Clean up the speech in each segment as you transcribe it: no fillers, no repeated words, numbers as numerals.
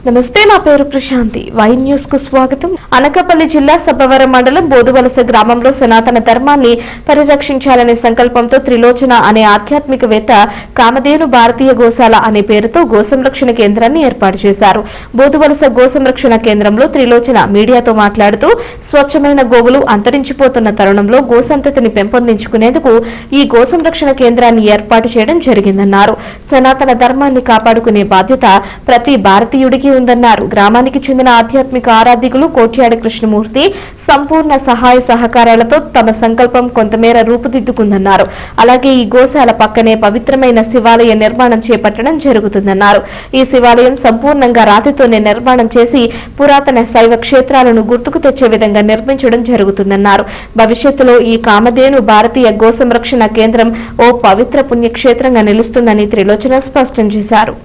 నమస్తే, నా పేరు ప్రశాంతి. వై న్యూస్ కు స్వాగతం. అనకాపల్లి జిల్లా సబ్బవరం మండలం బోదువలస గ్రామంలో సనాతన ధర్మాన్ని పరిరక్షించాలనే సంకల్పంతో త్రిలోచన అనే ఆధ్యాత్మికవేత్త కామధేను భారతీయ గోశాల అనే పేరుతో గోసంరక్షణ కేంద్రాన్ని ఏర్పాటు చేశారు. బోదువలస గోసంరక్షణ కేంద్రంలో త్రిలోచన మీడియాతో మాట్లాడుతూ స్వచ్ఛమైన గోవులు అంతరించిపోతున్న తరుణంలో గోసంతతిని పెంపొందించుకునేందుకు ఈ గోసంరక్షణ కేంద్రాన్ని ఏర్పాటు చేయడం జరిగిందన్నారు. సనాతన ధర్మాన్ని కాపాడుకునే బాధ్యత ప్రతి భారతీయుడికి ఉందన్నారు. గ్రామానికి చెందిన ఆధ్యాత్మిక ఆరాధికులు కోట్యాడి కృష్ణమూర్తి సంపూర్ణ సహాయ సహకారాలతో తమ సంకల్పం కొంతమేర రూపుదిద్దుకుందన్నారు. అలాగే ఈ గోశాల పక్కనే పవిత్రమైన శివాలయ నిర్మాణం చేపట్టడం జరుగుతుందన్నారు. ఈ శివాలయం సంపూర్ణంగా రాతితోనే నిర్మాణం చేసి పురాతన శైవ క్షేత్రాలను గుర్తుకు తెచ్చే విధంగా నిర్మించడం జరుగుతుందన్నారు. భవిష్యత్తులో ఈ కామధేను భారతీయ గోసంరక్షణ కేంద్రం ఓ పవిత్ర పుణ్యక్షేత్రంగా నిలుస్తుందని త్రిలోచన స్పష్టం చేశారు.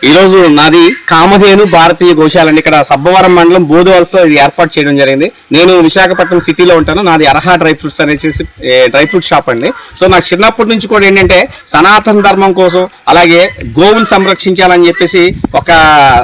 ఈ రోజు నాది కామధేను భారతీయ గోశాల అండి. ఇక్కడ సబ్బవరం మండలం బోదువలసలో ఇది ఏర్పాటు చేయడం జరిగింది. నేను విశాఖపట్నం సిటీలో ఉంటాను. నాది అర్హా డ్రై ఫ్రూట్స్ అనేసి డ్రై ఫ్రూట్ షాప్ అండి. సో నాకు చిన్నప్పటి నుంచి కూడా ఏంటంటే సనాతన ధర్మం కోసం అలాగే గోవులు సంరక్షించాలని చెప్పేసి ఒక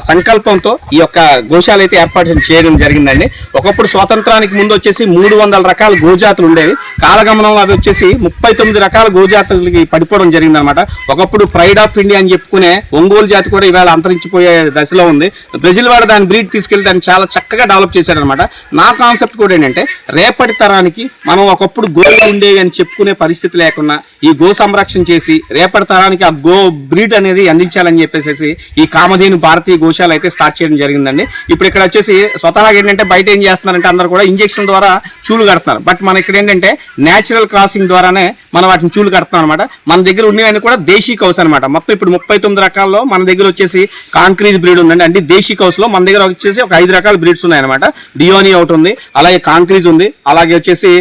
సంకల్పంతో ఈ యొక్క గోశాల అయితే ఏర్పాటు చేయడం జరిగిందండి. ఒకప్పుడు స్వాతంత్రానికి ముందు వచ్చేసి 300 రకాల గోజాతులు ఉండేవి. కాలగమనం అది వచ్చేసి 39 రకాల గోజాతులకి పడిపోవడం జరిగిందనమాట. ఒకప్పుడు ప్రైడ్ ఆఫ్ ఇండియా అని చెప్పుకునే ఒంగోలు జాతి కూడా ఇవాళ అంతరించిపోయే దశలో ఉంది. బ్రెజిల్ వాడు దాని బ్రీడ్ తీసుకెళ్లి దాన్ని చాలా చక్కగా డెవలప్ చేశాడనమాట. నా కాన్సెప్ట్ కూడా ఏంటంటే రేపటి తరానికి మనం ఒకప్పుడు గోవులు ఉండేవి అని చెప్పుకునే పరిస్థితి లేకుండా ఈ గో సంరక్షణ చేసి రేపటి తరానికి ఆ గో బ్రీడ్ అనేది అందించాలని చెప్పేసి ఈ కామధేను భారతీయ గోశాల అయితే స్టార్ట్ చేయడం జరిగిందండి. ఇప్పుడు ఇక్కడ వచ్చేసి స్వతహాగా ఏంటంటే బయట ఏం చేస్తున్నారంటే అందరూ కూడా ఇంజెక్షన్ ద్వారా చూలు కడుతున్నారు. బట్ మన ఇక్కడ ఏంటంటే న్యాచురల్ క్రాసింగ్ ద్వారానే మనం వాటిని చూలు కడుతున్నాం అనమాట. మన దగ్గర ఉండేవన్నీ కూడా దేశీ కౌస్ అనమాట. మొత్తం ఇప్పుడు 39 రకాల్లో మన దగ్గర వచ్చేసి కాంక్రీజ్ బ్రీడ్ ఉందండి. అంటే దేశీ కౌస్ లో మన దగ్గర వచ్చేసి ఒక 5 రకాల బ్రీడ్స్ ఉన్నాయన్నమాట. డియోని ఒకటి ఉంది, అలాగే కాంక్రీజ్ ఉంది, అలాగే వచ్చేసి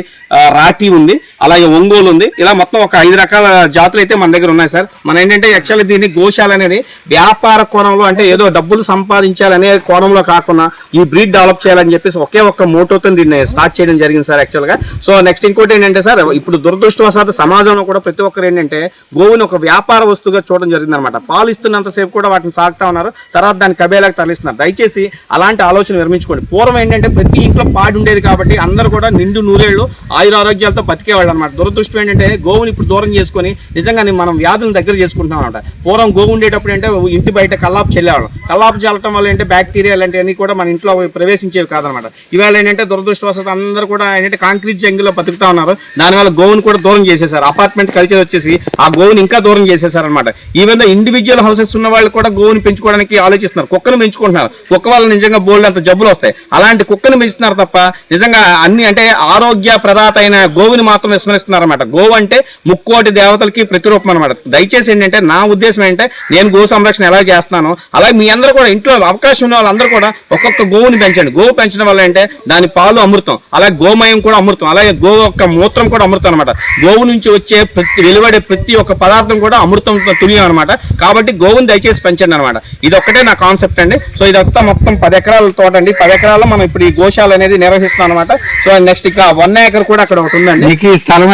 రాటి ఉంది, అలాగే ఒంగోలు ఉంది. ఇలా మొత్తం ఒక 5 రకాల జాతులు అయితే మన దగ్గర ఉన్నాయి సార్. మన ఏంటంటే యాక్చువల్లీ దీన్ని గోశాల అనేది వ్యాపార కోణంలో అంటే ఏదో డబ్బులు సంపాదించాలనే కోణంలో కాకుండా ఈ బ్రీడ్ డెవలప్ చేయాలని చెప్పేసి ఒకే ఒక్క మోటోతో దీన్ని స్టార్ట్ చేయడం జరిగింది సార్ యాక్చువల్గా. సో నెక్స్ట్ ఇంకోటి ఏంటంటే సార్, ఇప్పుడు దురదృష్టవశాత్తు సమాజంలో కూడా ప్రతి ఒక్కరు ఏంటంటే గోవుని ఒక వ్యాపార వస్తువుగా చూడడం జరిగింది అనమాట. పాలు ఇస్తున్నంతసేపు కూడా వాటిని సాగుతా ఉన్నారు, తర్వాత దాన్ని కబేలాకి తరలిస్తున్నారు. దయచేసి అలాంటి ఆలోచన నిర్మించుకోండి. పూర్వం ఏంటంటే ప్రతి ఇంట్లో పాడి ఉండేది కాబట్టి అందరూ కూడా నిండు నూరేళ్లు ఆయురారోగ్యాలతో బతికేవాళ్ళు అనమాట. దురదృష్టం ఏంటంటే గోవుని ఇప్పుడు దూరం చేసుకుని నిజంగా మనం వ్యాధులను దగ్గర చేసుకుంటున్నాం అనమాట. పూర్వం గోవు ఉండేటప్పుడు అంటే ఇంటి బయట కల్లాపు చెల్లేవాళ్ళం. కల్లాపు చల్లటం వల్ల ఏంటంటే బ్యాక్టీరియా లాంటివన్నీ కూడా మన ఇంట్లో ప్రవేశించేవి కాదనమాట. ఇవాళ ఏంటంటే దురదృష్టవశాత్తు అందరూ కూడా ఏంటంటే కాంక్రీట్ జంగిల్లో బతుకుతా ఉన్నారు. దానివల్ల గోవుని కూడా దూరం చేసేసారు. అపార్ట్మెంట్ కల్చర్ వచ్చేసి ఆ గోవుని ఇంకా దూరం చేసేసారు అనమాట. ఈవెన్ ఇండివిజువల్ హౌసెస్ ఉన్న వాళ్ళు కూడా గోవుని పెంచుకోవడానికి ఆలోచిస్తున్నారు. కుక్కను పెంచుకుంటున్నారు. కుక్క వల్ల నిజంగా బోల్డ్ అంత జబ్బులు వస్తాయి. అలాంటి కుక్కను పెంచుతున్నారు తప్ప నిజంగా అన్ని అంటే ఆరోగ్య ప్రదాత అయిన గోవుని మాత్రం విస్మరిస్తున్నారు అనమాట. గోవు అంటే ముక్కోటి దేవతలకి ప్రతిరూపం అనమాట. దయచేసి ఏంటంటే నా ఉద్దేశం ఏంటంటే నేను గో సంరక్షణ ఎలా చేస్తున్నాను అలాగే మీ అందరూ కూడా ఇంట్లో అవకాశం ఉన్న వాళ్ళందరూ కూడా ఒక్కొక్క గోవుని పెంచండి. గోవు పెంచడం వల్ల అంటే దాని పాలు అమృతం, అలాగే గోమయం కూడా అమృతం, అలాగే గో యొక్క మూత్రం కూడా అమృతం అనమాట. గోవు నుంచి వచ్చే వెలువడే ప్రతి ఒక్క పదార్థం కూడా అమృతంతో తుల్యం అనమాట. కాబట్టి గోవుని దయచేసి పెంచండి అనమాట. ఇది ఒక్కటే నా కాన్సెప్ట్ అండి. సో ఇదంతా మొత్తం 10 ఎకరాల తోట అండి. 10 ఎకరాల్లో మనం ఇప్పుడు ఈ గోశాల అనేది నిర్వహిస్తాం అనమాట. సో నెక్స్ట్ ఇక 1 ఏకర్ కూడా అక్కడ ఒకటి ఉందండి. ఈ స్థలం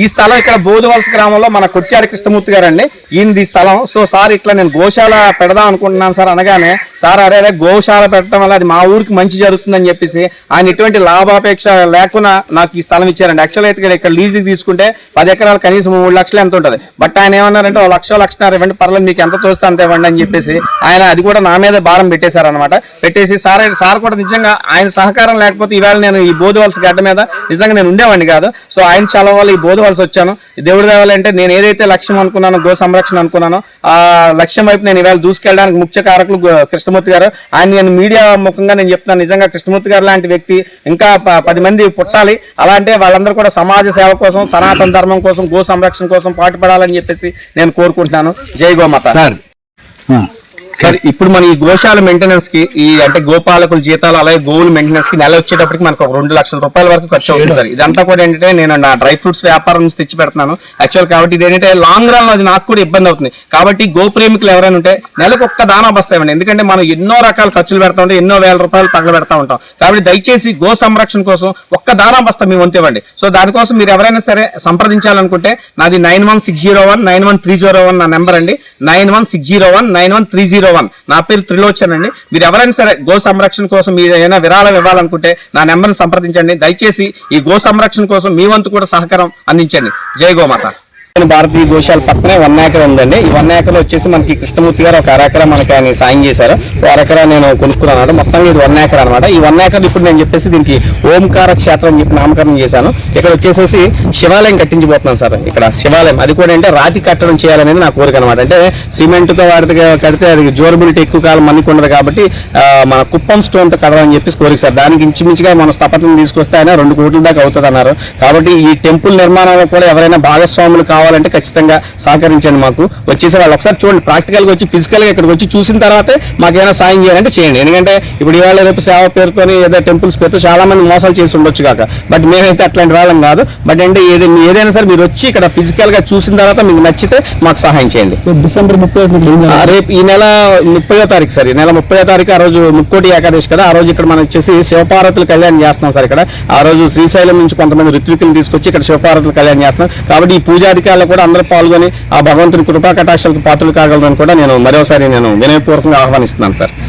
ఈ స్థలం ఇక్కడ బోదువలస గ్రామంలో మన కొట్టాడి కృష్ణమూర్తి గారు అండి. ఈయనది స్థలం. సో సార్ ఇట్లా నేను గోశాల పెడదాం అనుకుంటున్నాను సార్ అనగానే, సార్ అరే గోశాల పెట్టడం వల్ల అది మా ఊరికి మంచి జరుగుతుందని చెప్పేసి ఆయన ఎటువంటి లాభాపేక్ష లేకుండా నాకు ఈ స్థలం ఇచ్చారండి. యాక్చువల్ అయితే ఇక్కడ లీజుకి తీసుకుంటే 10 ఎకరాలు కనీసం 3 లక్షలు ఎంత ఉంటుంది. బట్ ఆయన ఏమన్నారంటే 1 లక్ష 1.5 ఇవ్వండి, పర్లేదు మీకు ఎంత తోస్తే అంత ఇవ్వండి అని చెప్పేసి ఆయన అది కూడా నా మీద భారం పెట్టేశారు అనమాట. పెట్టేసి సార్ కూడా నిజంగా ఆయన సహకారం లేకపోతే ఈవేళ నేను ఈ బోదువలస గడ్డ మీద నిజంగా నేను ఉండేవాడిని కాదు. సో ఆయన చాలా వల్ల ఈ బోదువలస వచ్చాను. దేవుడి దేవాలంటే నేను ఏదైతే లక్ష్యం అనుకున్నానో గో సంరక్షణ అనుకున్నానో ఆ లక్ష్యం వైపు నేను ఈవేళ దూసుకెళ్ళడానికి ముఖ్య కారకులు కృష్ణమూర్తి గారు. ఆయన నేను మీడియా ముఖంగా నేను చెప్తున్నాను, నిజంగా కృష్ణమూర్తి గారు లాంటి వ్యక్తి ఇంకా 10 మంది పుట్టాలి. అలా అంటే వాళ్ళందరూ కూడా సమాజ సేవ కోసం, సనాతన ధర్మం కోసం, గో సంరక్షణ కోసం పాటుపడాలని చెప్పేసి నేను కోరుకుంటున్నాను. జై గోమాత. సార్ ఇప్పుడు మన ఈ గోశాల మెయింటెనెన్స్ కి ఈ అంటే గోపాలకుల జీతాలు అలాగే గోవుల మెయింటెనెన్స్ కి నెల వచ్చేటప్పటికి మనకు ఒక 2 లక్షల రూపాయల వరకు ఖర్చు అవుతుంది సార్. ఇదంతా కూడా ఏంటంటే నేను నా డ్రై ఫ్రూట్స్ వ్యాపారం నుంచి తెచ్చి పెడుతున్నాను యాక్చువల్. కాబట్టి ఇది ఏంటంటే లాంగ్ రన్ అది నాకు కూడా ఇబ్బంది అవుతుంది. కాబట్టి గో ప్రేమికులు ఎవరైనా ఉంటే నెలకు ఒక్క దానా బస్తాయండి. ఎందుకంటే మనం ఎన్నో రకాల ఖర్చులు పెడతా ఉంటే ఎన్నో వేల రూపాయలు తగలబెడతా ఉంటాం. కాబట్టి దయచేసి గో సంరక్షణ కోసం ఒక్క దానా బస్తా మీ వంతు ఇవ్వండి. సో దానికోసం మీరు ఎవరైనా సరే సంప్రదించాలనుకుంటే నాది 9160191301 నా నెంబర్ అండి. 9160191301 981. నా పేరు త్రిలోచన్ అండి. మీరు ఎవరైనా సరే గో సంరక్షణ కోసం మీరు ఏదైనా విరాళం ఇవ్వాలనుకుంటే నా నెంబర్ని సంప్రదించండి. దయచేసి ఈ గో సంరక్షణ కోసం మీ వంతు కూడా సహకారం అందించండి. జై గోమాత. భారతీయ గోశాల పక్కనే 1 ఎకర్ ఉందండి. ఈ 1 ఎకర్ వచ్చేసి మనకి కృష్ణమూర్తి గారు ఒక అరెకరా మనకి ఆయన సాయం చేశారు. అరెకరా నేను కొనుక్కున్నాను. మొత్తం ఇది 1 ఎకర్ అనమాట. ఈ 1 ఎకర్ ఇప్పుడు నేను చెప్పేసి దీనికి ఓంకార క్షేత్రం అని చెప్పి నామకరణం చేశాను. ఇక్కడ వచ్చేసేసి శివాలయం కట్టించబోతున్నాను సార్. ఇక్కడ శివాలయం అది కూడా అంటే రాతి కట్టడం చేయాలనేది నా కోరిక అనమాట. అంటే సిమెంట్తో వాటితో కడితే అది డ్యూరబిలిటీ ఎక్కువ కాలం మన్నికి ఉండదు కాబట్టి మన కుప్పం స్టోన్తో కడదామని చెప్పేసి కోరిక సార్. దానికి ఇంచుమించుగా మన స్థపతిని తీసుకొస్తే ఆయన 2 కోట్ల దాకా అవుతుంది అన్నారు. కాబట్టి ఈ టెంపుల్ నిర్మాణంలో కూడా ఎవరైనా భాగస్వాములు కావాలంటే ఖచ్చితంగా సహకరించండి. మాకు వచ్చేసి వాళ్ళు ఒకసారి చూడండి, ప్రాక్టికల్గా వచ్చి ఫిజికల్గా ఇక్కడికి వచ్చి చూసిన తర్వాతే మాకేమైనా సాయం చేయాలంటే చేయండి. ఎందుకంటే ఇప్పుడు ఇవాళ రేపు సేవ పేరుతోని ఏదో టెంపుల్స్ పేరుతో చాలా మంది మోసాలు చేసి ఉండొచ్చు కాక, బట్ మేమైతే అట్లాంటి వాళ్ళం కాదు. బట్ అంటే ఏదైనా సరే మీరు వచ్చి ఇక్కడ ఫిజికల్గా చూసిన తర్వాత మీకు నచ్చితే మాకు సహాయం చేయండి. డిసెంబర్ 30 రేపు ఈ నెల 30వ తారీఖు సార్. ఈ నెల 30వ తారీఖు ఆ రోజు ముక్కోటి ఏకాదశి కదా. ఆ రోజు ఇక్కడ మనం వచ్చేసి శివపార్వతుల కళ్యాణం చేస్తున్నాం సార్. ఇక్కడ ఆ రోజు శ్రీశైలం నుంచి కొంతమంది ఋత్వికులు తీసుకొచ్చి ఇక్కడ శివపార్వతుల కళ్యాణం చేస్తున్నాం. కాబట్టి ఈ పూజాధికారులు కూడా అందరూ పాల్గొని ఆ భగవంతుని కృపా కటాక్షాలకు పాత్రలు కాగలరని కూడా నేను మరోసారి వినయపూర్వకంగా ఆహ్వానిస్తున్నాను సార్.